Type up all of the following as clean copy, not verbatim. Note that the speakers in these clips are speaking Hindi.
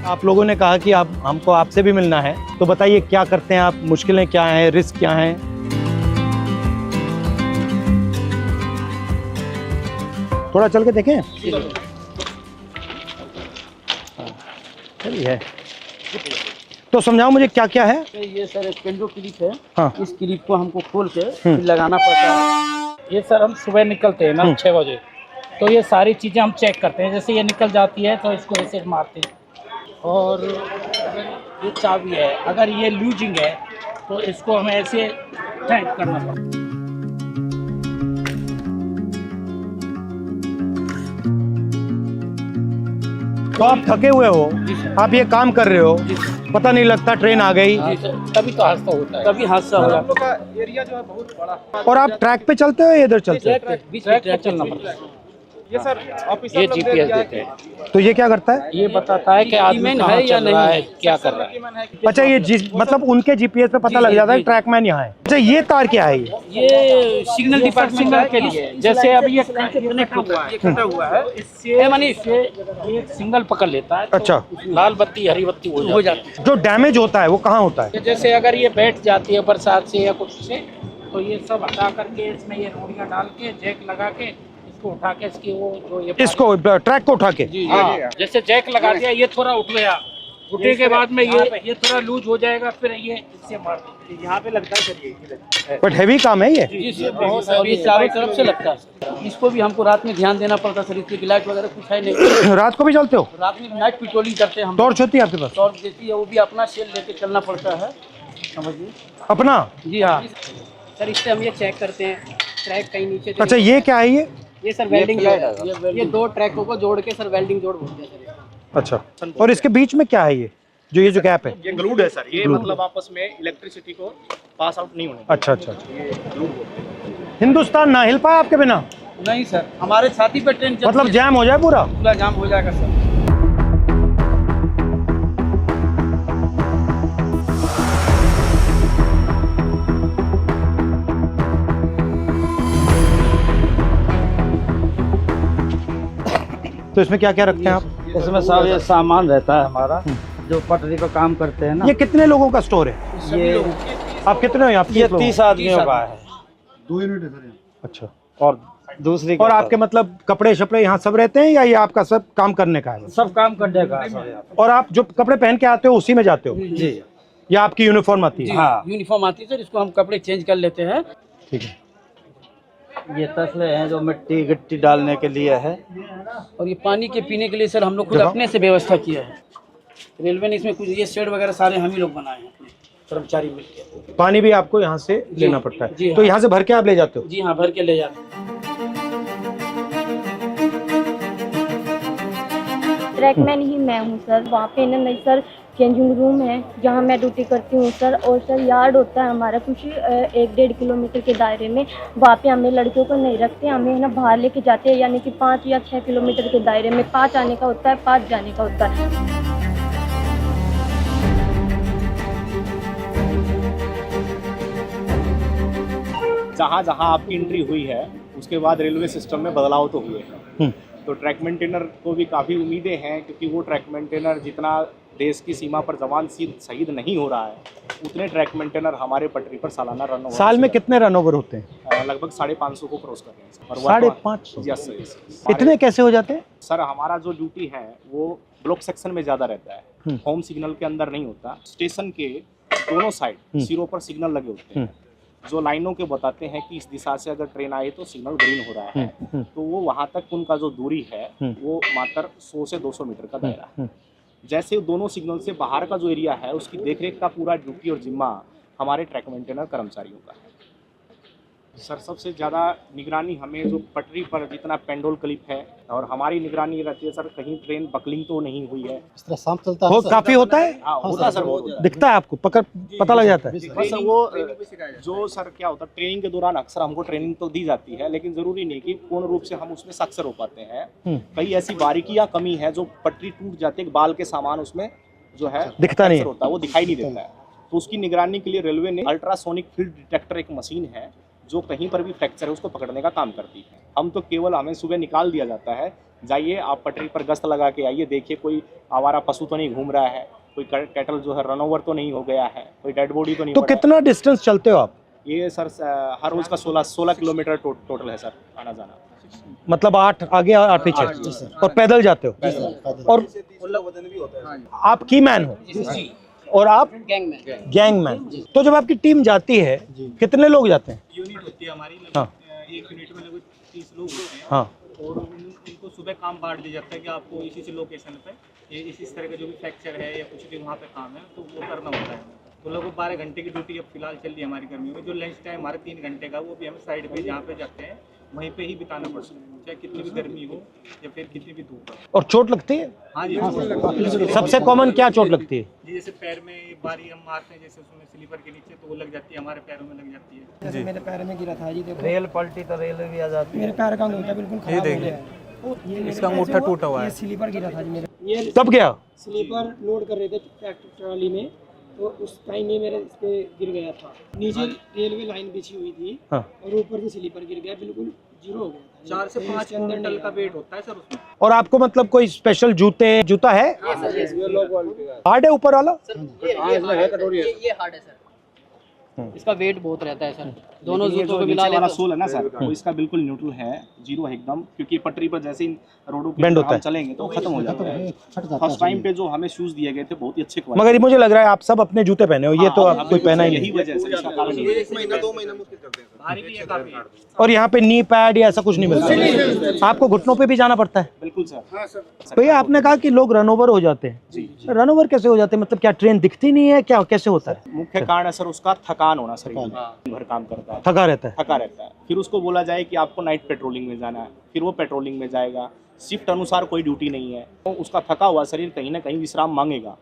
आप लोगों ने कहा कि आप हमको आपसे भी मिलना है, तो बताइए क्या करते हैं आप, मुश्किलें क्या हैं, रिस्क क्या हैं? थोड़ा चल के देखें। चलिए है, तो समझाओ मुझे क्या क्या है। ये सर एक पेंडो क्लिप है। हाँ। इस क्लिप को हमको खोल के फिर लगाना पड़ता है। ये सर हम सुबह निकलते हैं ना 6 बजे, तो ये सारी चीज़ें हम चेक करते हैं। जैसे ये निकल जाती है तो इसको ऐसे मारते हैं, और ये चाबी है, अगर ये लूजिंग है तो इसको हमें ऐसे टाइट करना पड़ता है। तो आप थके हुए हो, आप ये काम कर रहे हो, पता नहीं लगता ट्रेन आ गई, तभी तो हादसा होता है, तभी हादसा हो जाता है। एरिया जो है बहुत बड़ा। और आप ट्रैक पे चलते हो या इधर चलते हो? बीच में ट्रैक चलना पड़ता है। ये सर ऑफिस ये जीपीएस देते हैं, तो ये क्या करता है? ये बताता है कि आदमी कहाँ चल रहा है, क्या कर रहा है। अच्छा, ये मतलब उनके जीपीएस पे पता लग जाता है ट्रैकमैन यहाँ है। अच्छा, ये तार क्या है? ये सिग्नल डिपार्टमेंट के लिए, जैसे अभी ये कनेक्ट हुआ है, कटा हुआ है, इससे एक सिग्नल पकड़ लेता है। अच्छा, लाल बत्ती हरी बत्ती हो जाती है। जो डैमेज होता है वो कहाँ होता है? जैसे अगर ये बैठ जाती है बरसात से या कुछ से, तो ये सब हटा करके इसमें ये रोड़ियाँ डाल के जैक लगा के इसको उठा के इसकी वो जो ये इसको ट्रैक को उठा के, हाँ, जैसे जैक लगा दिया, ये थोड़ा उठ गया, उठने के बाद में ये थोड़ा लूज हो जाएगा, फिर ये इससे मार देते। यहाँ पे लगता है सर ये बट हैवी काम है ये। जी बहुत, और ये चारों तरफ से लगता है। इसको भी हमको रात में ध्यान देना पड़ता है सर, इसकी लाइट वगैरह कुछ है नहीं। रात को भी चलते हो? रात में नाइट पेट्रोलिंग करते हैं हम। टॉर्च होती है आपके पास? टॉर्च देती है, वो भी अपना सेल लेके चलना पड़ता है, समझिए। अपना? जी हाँ सर, इससे हम ये चेक करते हैं ट्रैक कहीं नीचे। अच्छा, ये क्या है? ये सर वेल्डिंग है, ये दो ट्रैकों को जोड़ के सर वेल्डिंग जोड़ बोलते हैं सर। अच्छा, और इसके बीच में क्या है ये जो गैप है? ये ग्लूड है सर, ये मतलब आपस में इलेक्ट्रिसिटी को पास आउट नहीं होने। अच्छा अच्छा अच्छा। हिंदुस्तान ना हिल पाया आपके बिना? नहीं सर, हमारे छाती पे ट्रेन मतलब जैम हो जाए पूरा? पूरा जाम हो जाएगा सर। तो इसमें क्या क्या रखते हैं आप? इसमें सब ये सामान रहता है हमारा, जो पटरी पे काम करते हैं ना। ये कितने लोगों का स्टोर है? ये आप कितने हो यहाँ? ये 30 आदमियों का है। 2 यूनिट है सर। अच्छा, और दूसरी और आपके मतलब कपड़े शपड़े यहाँ सब रहते हैं या ये आपका सब काम करने का है? सब काम करने का है। और आप जो कपड़े पहन के आते हो उसी में जाते हो? जी, या आपकी यूनिफॉर्म आती है? हाँ यूनिफॉर्म आती है सर, इसको हम कपड़े चेंज कर लेते हैं। ठीक है। ये तसले हैं जो मिट्टी गिट्टी डालने के लिए है, और ये पानी के पीने के लिए सर हम लोग खुद अपने से व्यवस्था किया है। रेलवे ने इसमें कुछ ये शेड वगैरह सारे हम ही लोग बनाए हैं, अपने कर्मचारी मिलकर। पानी भी आपको यहाँ से लेना पड़ता है? जी तो यहाँ से भर के आप ले जाते हो? जी हाँ, भर के ले जाते हैं। ट्रैकमैन ही मैं हूँ सर। वहाँ पे ना नहीं सर, चेंजिंग रूम है जहाँ मैं ड्यूटी करती हूँ सर। और सर यार्ड होता है हमारा कुछ 1-1.5 किलोमीटर के दायरे में। वहाँ पे हमें लड़कियों को नहीं रखते, हमें ना बाहर लेके जाते हैं, यानी कि 5 या 6 किलोमीटर के दायरे में 5 आने का होता है, 5 जाने का होता है। जहाँ जहाँ आपकी एंट्री हुई है उसके बाद रेलवे सिस्टम में बदलाव तो हुए हैं। तो ट्रैक मेंटेनर को भी काफ़ी उम्मीदें हैं, क्योंकि वो ट्रैक मेंटेनर जितना देश की सीमा पर जवान शहीद नहीं हो रहा है, उतने ट्रैक मेंटेनर हमारे पटरी पर सालाना रन ओवर। साल में कितने रन ओवर होते हैं? लगभग 550 को क्रॉस कर रहे हैं सर। 550? Yes sir. इतने कैसे हो जाते हैं सर? हमारा जो ड्यूटी है वो ब्लॉक सेक्शन में ज़्यादा रहता है, होम सिग्नल के अंदर नहीं होता। स्टेशन के दोनों साइड सिरों पर सिग्नल लगे होते हैं, जो लाइनों के बताते हैं कि इस दिशा से अगर ट्रेन आई तो सिग्नल ग्रीन हो रहा है। तो वो वहाँ तक उनका जो दूरी है वो मात्र 100 से 200 मीटर का दायरा है। जैसे दोनों सिग्नल से बाहर का जो एरिया है उसकी देखरेख का पूरा ड्यूटी और जिम्मा हमारे ट्रैक मेंटेनर कर्मचारियों का है। सर सबसे ज़्यादा निगरानी हमें जो पटरी पर जितना पेंडोल क्लिप है, और हमारी निगरानी रहती है सर, कहीं ट्रेन बकलिंग तो नहीं हुई है। इस तरह शाम चलता वो काफी होता है? हाँ होता है सर, बहुत दिखता है आपको? पता लग जाता है? बस वो जो सर क्या होता है, ट्रेनिंग के दौरान अक्सर हमको ट्रेनिंग तो दी जाती है, लेकिन जरूरी नहीं कि पूर्ण रूप से हम उसमें सक्षम हो पाते हैं। कई ऐसी बारीकियां कमी है जो पटरी टूट जाती है, बाल के सामान उसमें जो है दिखता नहीं होता है, वो दिखाई नहीं देता है। तो उसकी निगरानी के लिए रेलवे ने अल्ट्रासोनिक फील्ड डिटेक्टर एक मशीन है जो कहीं पर भी फ्रैक्चर है उसको पकड़ने का काम करती है। हम तो केवल, हमें सुबह निकाल दिया जाता है, जाइए आप पटरी पर गश्त लगा के आइए, देखिए कोई आवारा पशु तो नहीं घूम रहा है, कोई कैटल जो है रन ओवर तो नहीं हो गया है, कोई डेड बॉडी तो नहीं तो पड़ा है। कितना डिस्टेंस चलते हो आप? ये सर हर रोज का 16 किलोमीटर टोटल है सर आना जाना। मतलब 8 आगे 8 पीछे, और पैदल जाते हो? और आप की मैन हो और आप गैंगमैन। तो जब आपकी टीम जाती है कितने लोग जाते हैं? यूनिट होती है हमारी, हाँ एक यूनिट में लगभग 30 लोग होते हैं। हाँ। और इनको सुबह काम बांट दिया जाता है कि आपको इसी लोकेशन पे ये इस तरह का जो भी फ्रैक्चर है या कुछ भी वहाँ पे काम है तो वो करना होता है। तो लगभग 12 घंटे की ड्यूटी अब फिलहाल चल रही है हमारी गर्मियों में। जो लंच टाइम हमारे 3 घंटे का, वो भी हमें साइड पे जहाँ पे जाते हैं वहीं पे ही बिताना पड़ता है, चाहे कितनी भी गर्मी हो या फिर कितनी भी धूप हो। और चोट लगती है? हाँ जी, सबसे कॉमन क्या चोट लगती है? जी जैसे पैर में बारी हम मारते हैं, जैसे उसमें स्लीपर के नीचे, तो वो लग जाती है, हमारे पैरों में लग जाती है। जैसे मेरे पैर में गिरा था जी, देखो रेल पलटी तो रेल भी आ जाती है। मेरे पैर का अंगूठा बिल्कुल खराब हो गया है। ये इसका अंगूठा टूटा हुआ है। ये स्लीपर गिरा था जी मेरे, ये तब क्या? स्लीपर लोड कर रहे थे ट्रैक्टर ट्रॉली में, तो उस टाइम ये मेरे इस पे गिर गया था। नीचे रेलवे लाइन बिछी हुई थी हाँ। और ऊपर से स्लीपर गिर गया, बिल्कुल जीरो हो गया था। 4 से 5 क्विंटल का वेट होता है सर उसमें। और आपको मतलब कोई स्पेशल जूता है? हार्ड है ऊपर वाला? ये हार्ड है सर, इसका वेट बहुत रहता है सर। दोनों जूतों को मिला वाला लें सोल है ना सर, वो इसका बिल्कुल न्यूट्रल है, जीरो है एकदम, क्योंकि पटरी पर जैसे ही रोडों पे Bend होता हम है। चलेंगे तो खत्म हो जाता है। फर्स्ट टाइम पे जो हमें शूज दिए गए थे बहुत ही अच्छे क्वालिटी। मगर ये मुझे लग रहा है आप सब अपने जूते पहने हो, ये तो आप कोई पहना ही यही नहीं। वजह है सर, इसका कारण यही है। 1 महीना 2 महीना मुश्किल चलते हैं, भारी भी है काफी। और यहाँ पे नी पैड या ऐसा कुछ नहीं मिलता? आपको घुटनों पे भी जाना पड़ता है? बिल्कुल सर। भैया आपने कहा कि लोग रन ओवर हो जाते हैं, रन ओवर कैसे हो जाते हैं? मतलब क्या ट्रेन दिखती नहीं है, क्या कैसे होता है? मुख्य कारण है सर उसका थकान होना, शरीर में भर काम करता है, थका रहता है। थका रहता है। फिर उसको बोला जाए कि आपको नाइट पेट्रोलिंग में जाना है, फिर वो पेट्रोलिंग में जाएगा, शिफ्ट अनुसार कोई ड्यूटी नहीं है, तो उसका थका हुआ शरीर कहीं ना कहीं विश्राम मांगेगा।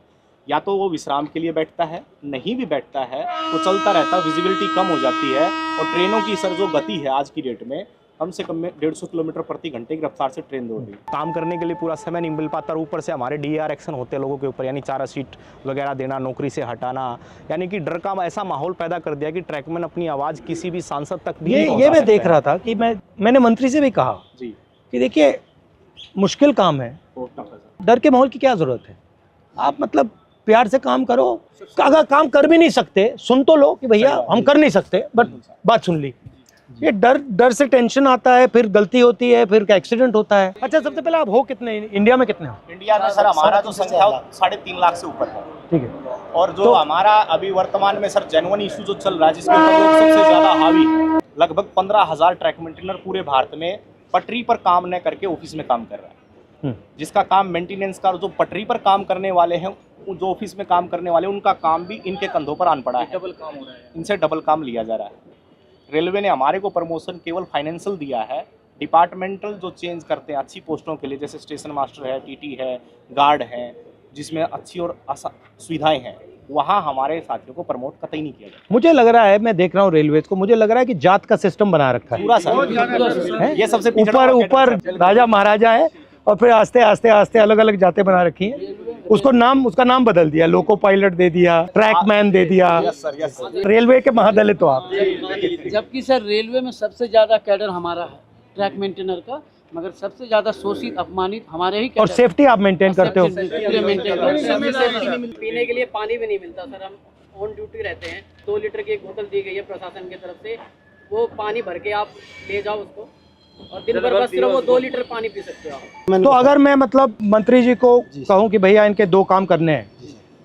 या तो वो विश्राम के लिए बैठता है, नहीं भी बैठता है तो चलता रहता है, विजिबिलिटी कम हो जाती है। और ट्रेनों की सर जो गति है आज की डेट में, कम से कम में 150 किलोमीटर प्रति घंटे की रफ्तार से ट्रेन दौड़ रही है। काम करने के लिए पूरा समय नहीं मिल पाता, और ऊपर से हमारे DAR एक्शन होते हैं लोगों के ऊपर, यानी 4 सीट वगैरह देना, नौकरी से हटाना, यानी कि डर का ऐसा माहौल पैदा कर दिया कि ट्रैकमैन अपनी आवाज़ किसी भी सांसद तक भी नहीं ये पहुंचा मैं सकता देख है। रहा था कि मैंने मंत्री से भी कहा जी, कि देखिए मुश्किल काम है, बहुत टफ है सर। डर के माहौल की क्या जरूरत है? आप मतलब प्यार से काम करो। अगर काम कर भी नहीं सकते, सुन तो लो कि भैया हम कर नहीं सकते, बट बात सुन ली। ये डर से टेंशन आता है, फिर गलती होती है, फिर एक्सीडेंट होता है। अच्छा, सबसे पहले आप हो कितने इंडिया में? कितने हो इंडिया में सर हमारा जो संख्या है 3.5 लाख से ऊपर है। ठीक है। और जो हमारा अभी वर्तमान में सर जेन्युइन इशू जो चल रहा है, जिसके ऊपर लोग सबसे ज्यादा हावी, लगभग 15,000 ट्रैक मेंटेनर पूरे भारत में पटरी पर काम न करके ऑफिस में काम कर रहा है, जिसका काम मेंटेनेंस का, जो पटरी पर काम करने वाले हैं, जो ऑफिस में काम करने वाले, उनका काम भी इनके कंधों पर आन पड़ा है, डबल काम हो रहा है, इनसे डबल काम लिया जा रहा है। रेलवे ने हमारे को प्रमोशन केवल फाइनेंशियल दिया है, डिपार्टमेंटल जो चेंज करते हैं अच्छी पोस्टों के लिए, जैसे स्टेशन मास्टर है, TT है, गार्ड है, जिसमें अच्छी और सुविधाएं हैं, वहाँ हमारे साथियों को प्रमोट कतई नहीं किया जाता। मुझे लग रहा है, मैं देख रहा हूँ रेलवेज को, मुझे लग रहा है कि जात का सिस्टम बना रखा है पूरा सर, ये सबसे ऊपर राजा महाराजा है, और फिर आस्ते आस्ते आस्ते अलग अलग जातें बना रखी हैं। उसका नाम बदल दिया, लोको पायलट दे दिया, ट्रैकमैन दे दिया। रेलवे के महादलित हो आप। जबकि सर रेलवे में सबसे ज्यादा कैडर हमारा है ट्रैक मेंटेनर का, मगर सबसे ज्यादा शोषित अपमानित हमारे ही और सेफ्टी आप मेंटेन करते हो? पीने के लिए पानी भी नहीं मिलता सर, हम ऑन ड्यूटी रहते हैं। 2 लीटर की एक बोतल दी गई है प्रशासन की तरफ से, वो पानी भर के आप ले जाओ उसको, और दिन भर बस सिर्फ वो 2 लीटर पानी पी सकते हो आप। तो अगर मैं मतलब मंत्री जी को कहूँ कि भैया इनके 2 काम करने हैं,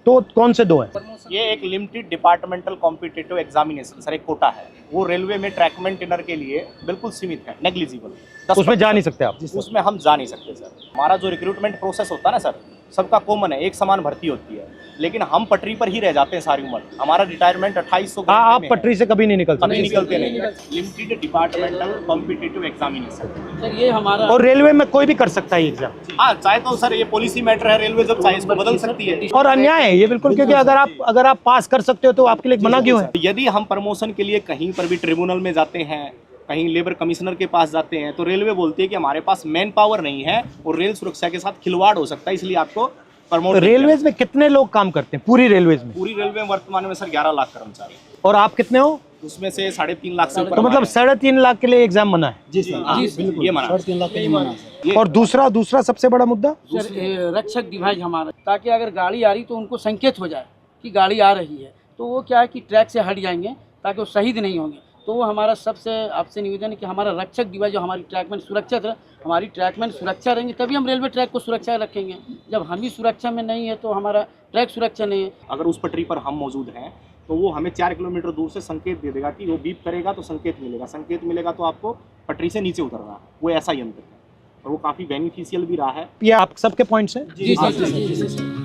तो कौन से 2 हैं? ये एक limited departmental competitive examination sir, एक कोटा है, वो रेलवे में ट्रैक मेंटेनर के लिए बिल्कुल सीमित है, नेग्लिजिबल। उसमें जा नहीं सकते आप? उसमें हम जा नहीं सकते सर। हमारा जो रिक्रूटमेंट प्रोसेस होता है ना सर, सबका कॉमन है, एक समान भर्ती होती है, लेकिन हम पटरी पर ही रह जाते हैं सारी उम्र। हमारा रिटायरमेंट 2800। आप पटरी से कभी नहीं निकलते? कभी निकलते नहीं। Limited departmental competitive examination sir ये हमारा, और रेलवे में कोई भी कर सकता है एग्जाम? हाँ, चाहे तो सर ये पॉलिसी मैटर है, रेलवे जब चाहे इसको बदल सकती है। और अन्याय है ये बिल्कुल, क्योंकि अगर आप पास कर सकते हो तो आपके लिए मना क्यों है? यदि हम प्रमोशन के लिए कहीं पर भी ट्रिब्यूनल में जाते हैं, कहीं लेबर कमिश्नर के पास जाते हैं, तो रेलवे बोलती है कि हमारे पास मैन पावर नहीं है और रेल सुरक्षा के साथ खिलवाड़ हो सकता है, इसलिए आपको प्रमोट रेलवेज में कितने लोग काम करते हैं पूरी रेलवेज में? पूरी रेलवे में वर्तमान में सर 11 लाख कर्मचारी, और आप कितने हो? उसमें से 3.5 लाख से ऊपर तो मतलब हमारे 3.5 लाख के लिए एग्जाम बना है। जी सर, हाँ, जी बिल्कुल, ये मना 3.5 लाख का ही माना सर। और दूसरा सबसे बड़ा मुद्दा सर रक्षक डिवाइस हमारा, ताकि अगर गाड़ी आ रही तो उनको संकेत हो जाए कि गाड़ी आ रही है, तो वो क्या है कि ट्रैक से हट जाएंगे ताकि वो शहीद नहीं होंगे। तो वो हमारा सबसे आपसे निवेदन है कि हमारा रक्षक डिवाइस जो हमारी ट्रैकमैन सुरक्षित है, हमारी ट्रैकमैन सुरक्षा रहेंगे तभी हम रेलवे ट्रैक को सुरक्षा रखेंगे। जब हम ही सुरक्षा में नहीं है तो हमारा ट्रैक सुरक्षा नहीं है। अगर उस पटरी पर हम मौजूद हैं तो वो हमें 4 किलोमीटर दूर से संकेत दे देगा कि वो बीप करेगा तो संकेत मिलेगा तो आपको पटरी से नीचे उतरना है। वो ऐसा यंत्र है और वो काफ़ी बेनिफिशियल भी रहा है। ये आप सबके पॉइंट्स हैं? जी सर।